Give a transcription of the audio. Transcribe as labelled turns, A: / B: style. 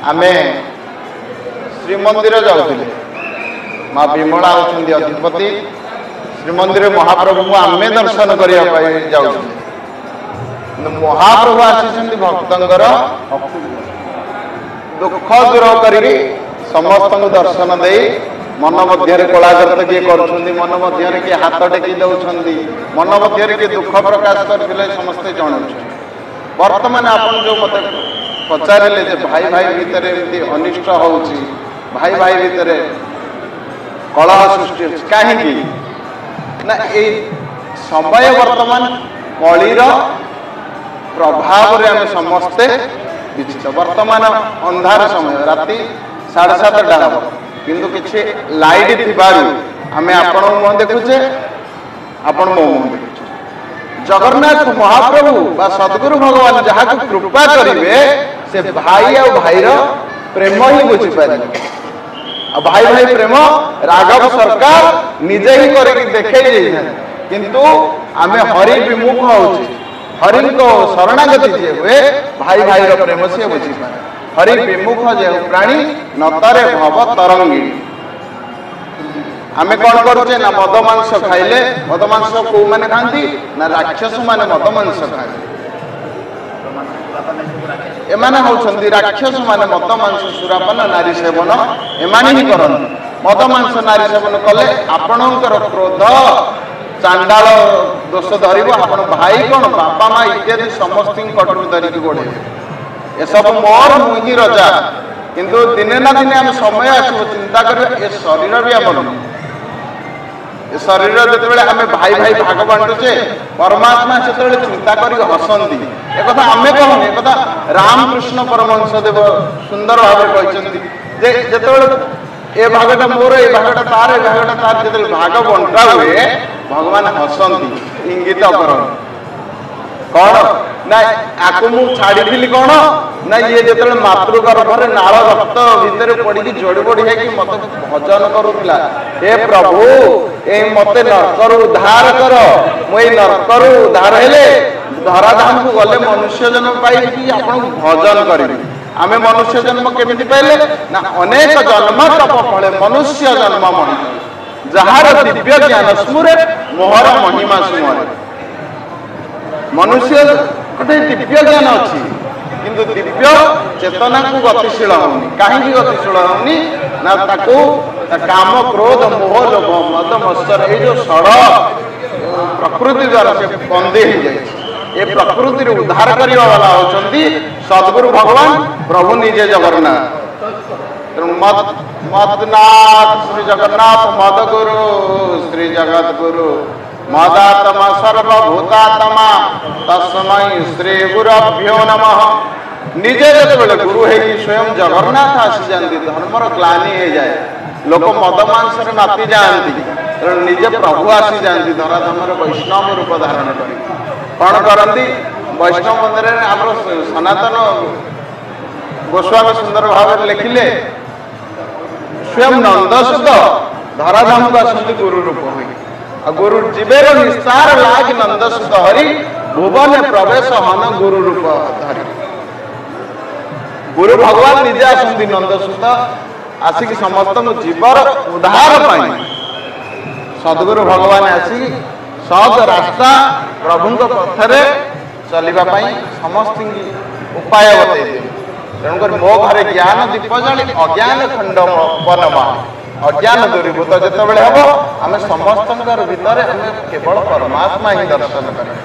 A: आमे श्रीमंदिर जाऊे माँ विमला होती अधिपति श्रीमंदिर महाप्रभु को आमे दर्शन करने जाऊँ महाप्रभु आसी भक्तर दुख दूर कर समस्त दर्शन दे मन मध्य कलागत किए कर मन मध्य किए हाथ टेकी दौरान मन मध्य किए दुख प्रकाश करते समस्ते जन बर्तमान आप जो मत पचारे भाई भाई भितर एमती अनिष्ट हो भाई भाई भितर कलह सृष्टि कहीं ना ये समय बर्तमान कलिर प्रभाव आम समस्ते विचित बर्तमान अंधार समय राति 7:30 हम किंतु किसी लाइट थी आम आपण मुह देखुचे आपण मो मुह देखुचे जगन्नाथ महाप्रभु बा सद्गुरु भगवान जहाँ कृपा करेंगे से भाई आ भाईर प्रेम ही बुझीपार भाई भाई प्रेम राघव सरकार निजे ही करके देखे किंतु आम हरि विमुख हो हरि को शरणागति जे हुए भाई भाई प्रेम सी बुझीपार हरि विमुख जे प्राणी नतरे भव तरंगी आमे कौन करुचे ना मद मांस खाइले मद मांस को माने खाती ना राक्षस माने मद मांस खाए एमाने होछंदी राक्षस माने मद मांस सुरापान नारी सेवन एमाने ही करन मद मांस नारी सेवन कले आपणकर क्रोध चांडाल दोष धरिबो आपण भाई कोन बापा माँ इत्यादि समस्त कटु धरिकी गोड़े ये सब मोर मुही रजा किंतु दिने ना दिने आम समय आसो चिंता कर शरीर भी आम शरीर जो आम भाई भाई भाग बांटुचे परमात्मा से चिंता कर हसंती एक आम कहूँ एक रामकृष्ण परमहंस देव सुंदर भाव कहते ए भागटा मोर ए भागटा तार ए भागटा तार जो भाग बंटा हुए भगवान हसंती इंगित कर कौन ना आपको मु छाड़ी कौन ना ये जो मातृगर्भर नाल रक्त भितर पड़ी जोड़ी बोड़ी है मत भजन करूला हे प्रभु ए मते नरकर उद्धार कर मुई नरकर उद्धार हेले धराधाम को गले मनुष्य जन्म पाई आपन भजन करी आमे मनुष्य जन्म केमिति पाइले ना अनेक जन्म तप फले मनुष्य जन्म मणि जहार दिव्य ज्ञान स्मुरे मोहर महिमा सुमरे मनुष्य गोटे दिव्य ज्ञान अच्छी किंतु दिव्य चेतना को गतिशील होनी कहीं गतिशील होनी ना ताको काम क्रोध मोह लोभ मद मत्सर ये जो षड़ प्रकृति द्वारा से बंदी हो जाए ये प्रकृति उद्धार करने वाला होचंदी सद्गुरु भगवान प्रभु निजे जगन्नाथ मदनाथ श्री जगन्नाथ मदगुरु श्री जगत गुरु मदात्मा सर्वभूतात्मा तस्मै श्री गुरुभ्यो नमः निजे जो गुरु है स्वयं जगन्नाथ आसी जाती धर्मर ग्लानि हो जाए लोक मद मांस माति जाती निजे प्रभु आसी जाती धराधमर वैष्णव रूप धारण कर कौन करती वैष्णव मंदिर आम सनातन गोस्वामी सुंदर भाव लिखिले स्वयं नंदसुत धराधाम को आसती गुरु रूप हुई गुरु जीवेर निस्तार लाग नंदसुत हरि भुवन प्रवेश हन गुरु रूप धरी गुरु भगवान निजे आसती नंदसुत आसिक समस्त जीवर उद्धार पाई सद्गुरु भगवान आसी सद रास्ता प्रभु पथरे चलने समस्त उपाय बतई तेणुक मो घरे ज्ञान दीप जाली अज्ञान खंड बनमा अज्ञान दूरीभूत जिते हम आम समस्त भीतर केवल परमात्मा ही दर्शन करें।